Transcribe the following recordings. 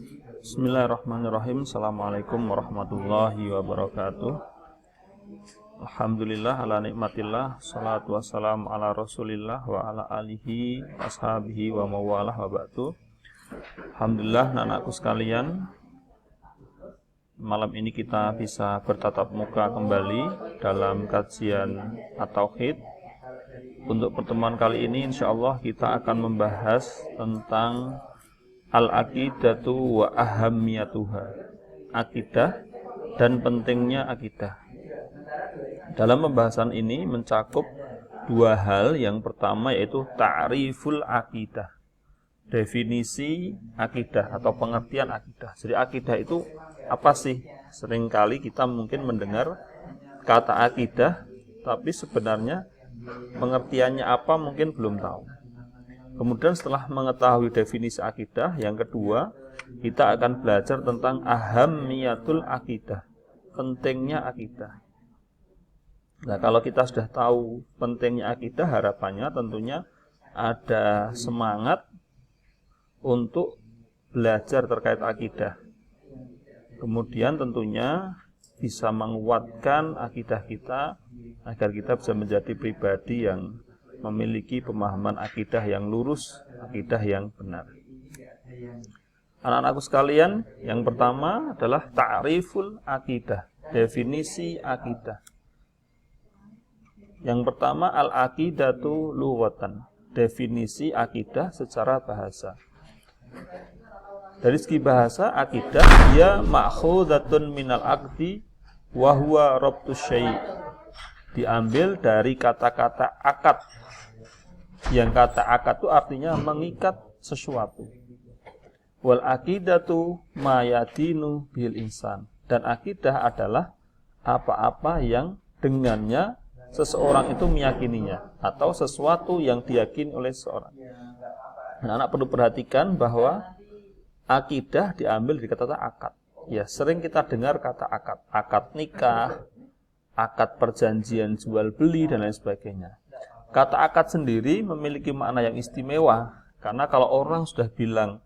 Bismillahirrahmanirrahim. Assalamualaikum warahmatullahi wabarakatuh. Alhamdulillah ala nikmatillah. Salatu wassalamu ala rasulillah wa ala alihi ashabihi wa mawalah wa ba'du. Alhamdulillah anak-anakku sekalian, malam ini kita bisa bertatap muka kembali dalam kajian At-Tauhid. Untuk pertemuan kali ini insyaallah kita akan membahas tentang al-aqidatu wa ahammiyatuha, akidah dan pentingnya akidah. Dalam pembahasan ini mencakup dua hal. Yang pertama yaitu ta'riful akidah, definisi akidah atau pengertian akidah. Jadi akidah itu apa sih? Seringkali kita mungkin mendengar kata akidah, tapi sebenarnya pengertiannya apa mungkin belum tahu. Kemudian setelah mengetahui definisi akidah, yang kedua kita akan belajar tentang ahammiyatul akidah, pentingnya akidah. Nah, kalau kita sudah tahu pentingnya akidah, harapannya tentunya ada semangat untuk belajar terkait akidah. Kemudian tentunya bisa menguatkan akidah kita agar kita bisa menjadi pribadi yang memiliki pemahaman akidah yang lurus, akidah yang benar. Anak-anakku sekalian, yang pertama adalah ta'riful akidah, definisi akidah. Yang pertama al-aqidatu lughatan, definisi akidah secara bahasa. Dari segi bahasa, akidah dia ma'khudatun minal aqdi wa huwa rabtus syai'. Diambil dari kata-kata akad. Yang kata akad itu artinya mengikat sesuatu. Wal aqidatu ma yadinu bil insan. Dan akidah adalah apa-apa yang dengannya seseorang itu meyakininya, atau sesuatu yang diyakini oleh seseorang. Nah, anak perlu perhatikan bahwa akidah diambil dari kata akad. Ya, sering kita dengar kata akad, akad nikah, akad perjanjian jual beli dan lain sebagainya. Kata akad sendiri memiliki makna yang istimewa, karena kalau orang sudah bilang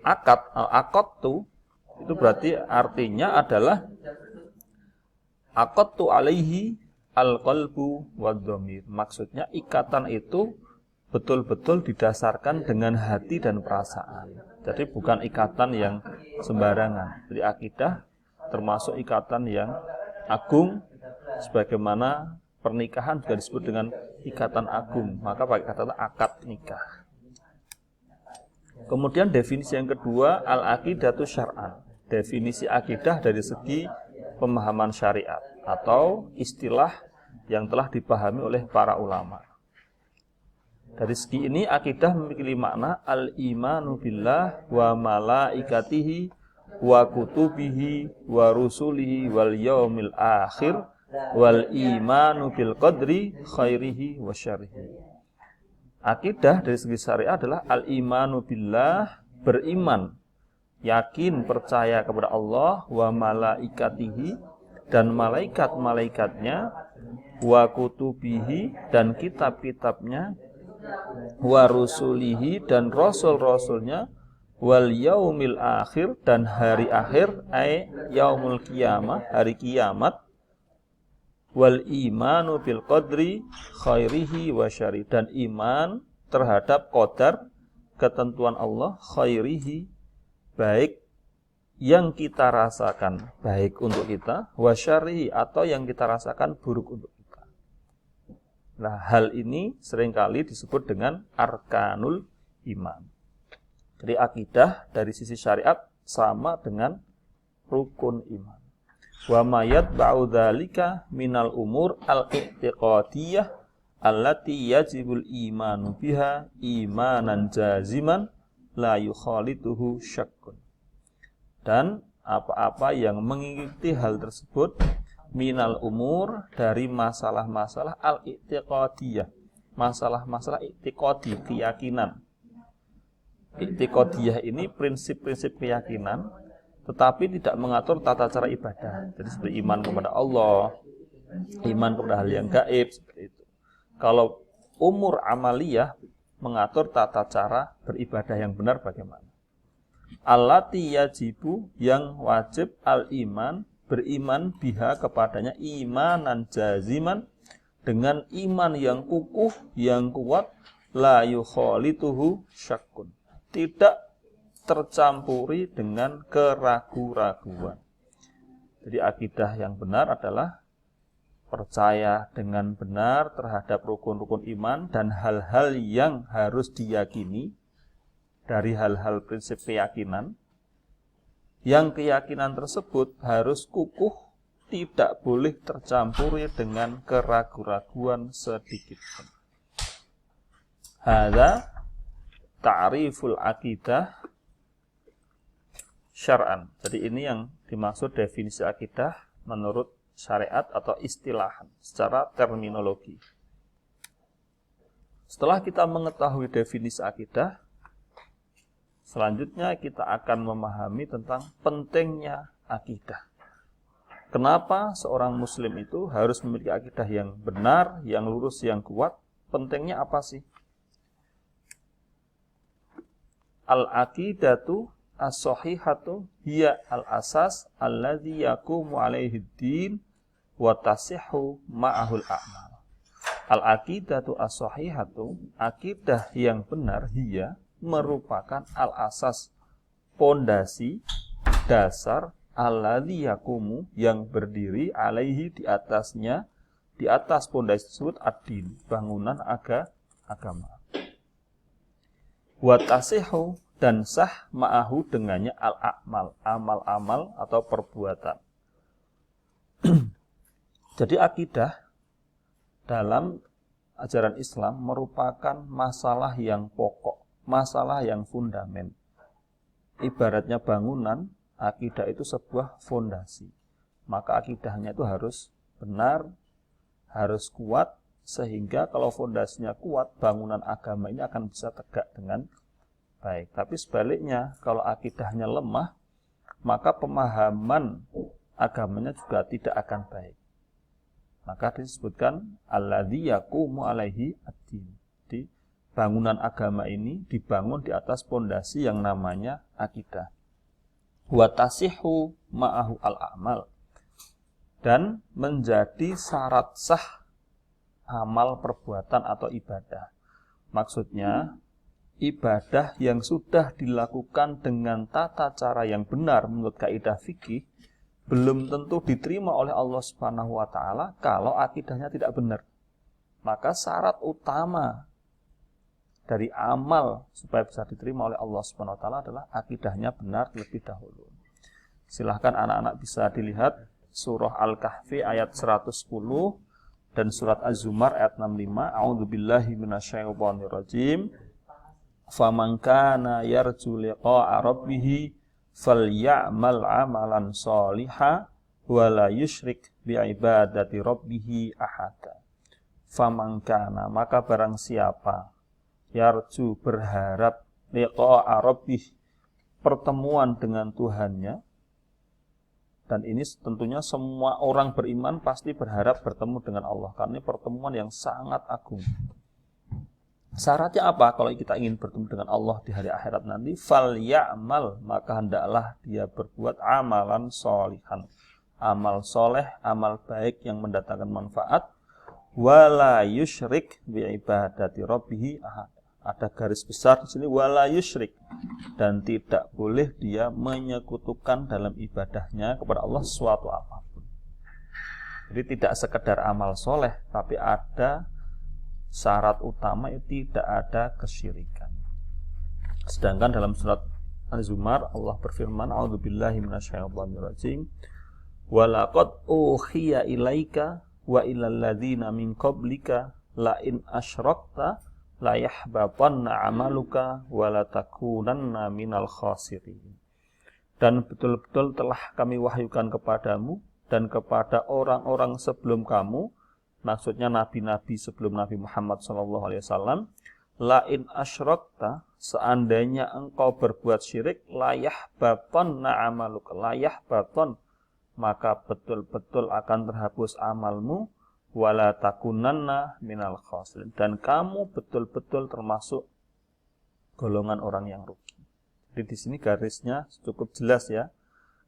akad, al-aqadtu, itu berarti artinya adalah aqadtu alaihi al-qalbu wad-dhamir. Maksudnya ikatan itu betul-betul didasarkan dengan hati dan perasaan. Jadi bukan ikatan yang sembarangan. Jadi akidah termasuk ikatan yang agung, sebagaimana pernikahan juga disebut dengan ikatan agung, maka pakai kata akad nikah. Kemudian definisi yang kedua, al-aqidatu syar'an, definisi akidah dari segi pemahaman syariat atau istilah yang telah dipahami oleh para ulama. Dari segi ini akidah memiliki makna al-imanu billah wa malaikatihi wa kutubihi wa rusulihi wal yaumil akhir wal imanu bil qadri khairihi wa syarrihi. Akidah dari segi syariat adalah al-imanu billah, beriman, yakin, percaya kepada Allah, wa malaikatihi, dan malaikat-malaikatnya, wa kutubihi, dan kitab-kitabnya, wa rusulihi, dan rasul-rasulnya, wal yaumil akhir, dan hari akhir, ay yaumul qiyamah, hari kiamat, wal imanu bil qadri khairihi wa syarri, dan iman terhadap qadar, ketentuan Allah, khairihi, baik yang kita rasakan baik untuk kita, wa syarrihi, atau yang kita rasakan buruk untuk kita. Nah, hal ini seringkali disebut dengan arkanul iman. Jadi akidah dari sisi syariat sama dengan rukun iman. Wa ma yatba'u dzalika minal umur al-i'tiqadiyah allati yajibul imanu biha imanan jaziman la yukhalituhu syakkun. Dan apa-apa yang mengikuti hal tersebut minal umur, dari masalah-masalah al-i'tiqadiyah, masalah-masalah i'tiqadi, keyakinan. I'tiqadiyah ini prinsip-prinsip keyakinan, tetapi tidak mengatur tata cara ibadah. Jadi seperti iman kepada Allah, iman kepada hal yang gaib, seperti itu. Kalau umur amaliyah mengatur tata cara beribadah yang benar bagaimana. allati yajibu yang wajib al-iman beriman biha kepadanya imanan jaziman dengan iman yang kukuh yang kuat la yukhalituhu syakkun tidak tercampuri dengan keraguan-raguan. Jadi akidah yang benar adalah percaya dengan benar terhadap rukun-rukun iman dan hal-hal yang harus diyakini dari hal-hal prinsip keyakinan. Yang keyakinan tersebut harus kukuh, tidak boleh tercampuri dengan keraguan-raguan sedikit pun. Hadza ta'riful aqidah syar'an. Jadi ini yang dimaksud definisi akidah menurut syariat atau istilahan secara terminologi. Setelah kita mengetahui definisi akidah, selanjutnya kita akan memahami tentang pentingnya akidah. Kenapa seorang muslim itu harus memiliki akidah yang benar, yang lurus, yang kuat? Pentingnya apa sih? Al-aqidatu as-sahihatu hiya al-asas alladzi yaqumu alaihi ad-din wa tasihhu ma'ahul a'mal. Al-aqidatu as-sahihatu, akidah yang benar, hiya merupakan al-asas, pondasi, dasar, alladzi yaqumu yang berdiri alaihi di atasnya, di atas pondasi tersebut ad-din, bangunan agama. Wa tasihhu dan sah ma'ahu dengannya al-a'mal, amal-amal atau perbuatan. Jadi akidah dalam ajaran Islam merupakan masalah yang pokok, masalah yang fundamen. Ibaratnya bangunan, akidah itu sebuah fondasi. Maka akidahnya itu harus benar, harus kuat, sehingga kalau fondasinya kuat, bangunan agama ini akan bisa tegak dengan baik. Tapi sebaliknya, kalau akidahnya lemah, maka pemahaman agamanya juga tidak akan baik. Maka disebutkan alladzi yaqumu alaihi ad-din. Di bangunan agama ini dibangun di atas pondasi yang namanya akidah. Wa tasihhu ma'ahu al-a'mal. Dan menjadi syarat sah amal perbuatan atau ibadah. Maksudnya ibadah yang sudah dilakukan dengan tata cara yang benar menurut kaidah fikih belum tentu diterima oleh Allah Subhanahu wa taala kalau akidahnya tidak benar. Maka syarat utama dari amal supaya bisa diterima oleh Allah Subhanahu wa taala adalah akidahnya benar terlebih dahulu. Silahkan anak-anak bisa dilihat surah Al-Kahfi ayat 110 dan surat Az-Zumar ayat 65. A'udzubillahi minasyaitonirrajim. Faman kana yarju liqa'a rabbih falyamal amalan sholiha wa la yusyrik bi'ibadati rabbih ahada. Faman kana, maka barang siapa yarju berharap liqa'a rabbih, pertemuan dengan Tuhannya. Dan ini tentunya semua orang beriman pasti berharap bertemu dengan Allah, karena ini pertemuan yang sangat agung. Syaratnya apa kalau kita ingin bertemu dengan Allah di hari akhirat nanti? Fal ya'mal, maka hendaklah dia berbuat amalan sholihan, amal soleh, amal baik yang mendatangkan manfaat. Wala yusyrik bi'ibadati rabbih ahad. Ada garis besar di sini, wala yusyrik, dan tidak boleh dia menyekutukan dalam ibadahnya kepada Allah suatu apapun. Jadi tidak sekedar amal soleh, tapi ada syarat utama itu tidak ada kesyirikan. Sedangkan dalam surat Az-Zumar Allah berfirman, a'udzubillahi minasyaitonirrajim, wa laqad uhiya ilaika wa ilal ladzina min qablika la in asyrakta la yahbatanna 'amaluka wa la takunanna minal khasirin. Dan betul-betul telah kami wahyukan kepadamu dan kepada orang-orang sebelum kamu, maksudnya nabi-nabi sebelum Nabi Muhammad SAW, la in asyrakta, seandainya engkau berbuat syirik, la yahbatanna 'amaluka, la yahbatan, maka betul-betul akan terhapus amalmu, wala takunanna minal khasirin, dan kamu betul-betul termasuk golongan orang yang rugi. Jadi di sini garisnya cukup jelas ya.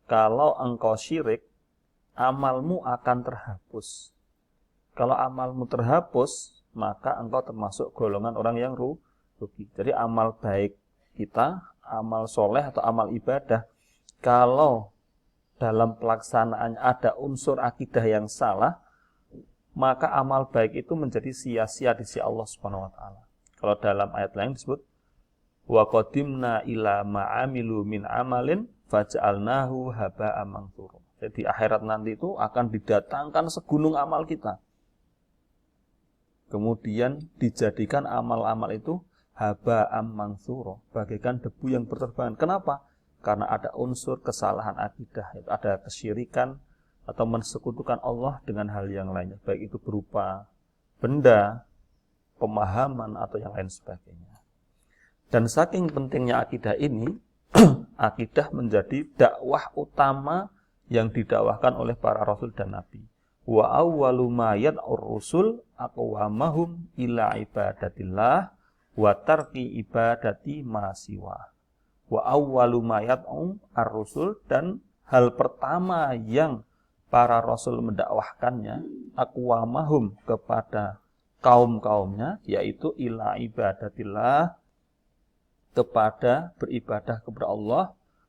Kalau engkau syirik, amalmu akan terhapus. Kalau amalmu terhapus, maka engkau termasuk golongan orang yang rugi. Jadi amal baik kita, amal soleh atau amal ibadah, kalau dalam pelaksanaannya ada unsur akidah yang salah, maka amal baik itu menjadi sia-sia di sisi Allah Subhanahu wa taala. Kalau dalam ayat lain disebut wa qadimna ila ma'amilu min amalin faj'alnahu haba'an mantsura. Jadi akhirat nanti itu akan didatangkan segunung amal kita. Kemudian dijadikan amal-amal itu haba'an mantsura, bagaikan debu yang berterbangan. Kenapa? Karena ada unsur kesalahan akidah, itu ada kesyirikan atau mensekutukan Allah dengan hal yang lainnya, baik itu berupa benda, pemahaman atau yang lain sebagainya. Dan saking pentingnya akidah ini, akidah menjadi dakwah utama yang didakwahkan oleh para rasul dan nabi. Wa awwalu ma yad'ur rusul aqwamahum ila ibadatillah wa tarki ibadati ma siwa. Wa awwalu ma yad'u ar-rusul, dan hal pertama yang para rasul mendakwahkannya aqwamahum kepada kaum-kaumnya, yaitu ila ibadatillah, kepada beribadah kepada Allah,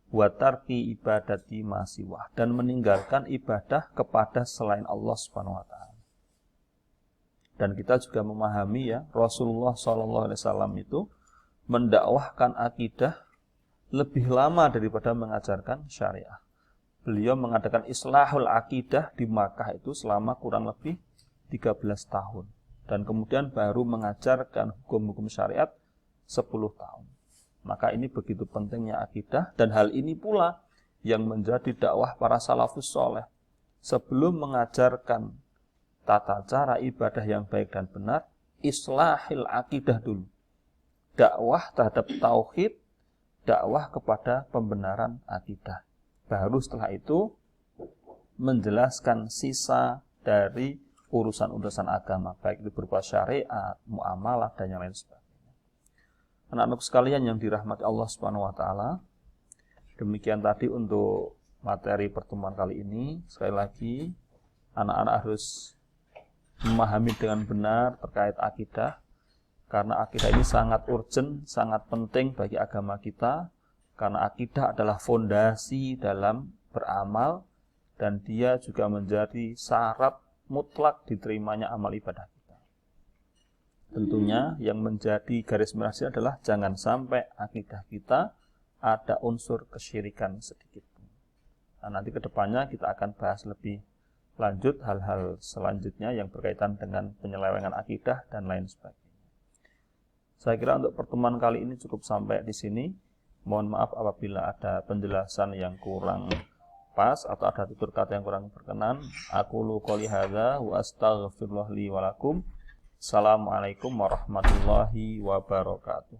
wa tarki ibadati ma siwa, dan meninggalkan ibadah kepada selain Allah Subhanahu wa taala. Dan kita juga memahami ya, Rasulullah SAW itu mendakwahkan akidah lebih lama daripada mengajarkan syariah. Beliau mengadakan islahul akidah di Makkah itu selama kurang lebih 13 tahun. Dan kemudian baru mengajarkan hukum-hukum syariat 10 tahun. Maka ini begitu pentingnya akidah, dan hal ini pula yang menjadi dakwah para salafus soleh. Sebelum mengajarkan tata cara ibadah yang baik dan benar, islahil akidah dulu. Dakwah terhadap tauhid, dakwah kepada pembenaran akidah. Baru setelah itu menjelaskan sisa dari urusan-urusan agama, baik itu berupa syariat, muamalah, dan yang lain sebagainya. Anak-anak sekalian yang dirahmati Allah Subhanahu wa taala, demikian tadi untuk materi pertemuan kali ini. Sekali lagi, anak-anak harus memahami dengan benar terkait akidah, karena akidah ini sangat urgent, sangat penting bagi agama kita. Karena akidah adalah fondasi dalam beramal, dan dia juga menjadi syarat mutlak diterimanya amal ibadah kita. Tentunya yang menjadi garis merah adalah jangan sampai akidah kita ada unsur kesyirikan sedikit pun. Nah, nanti kedepannya kita akan bahas lebih lanjut hal-hal selanjutnya yang berkaitan dengan penyelewengan akidah dan lain sebagainya. Saya kira untuk pertemuan kali ini cukup sampai di sini. Mohon maaf apabila ada penjelasan yang kurang pas atau ada tutur kata yang kurang berkenan. Aqulu qouli hadza wa astaghfirullah li wa lakum. Assalamualaikum warahmatullahi wabarakatuh.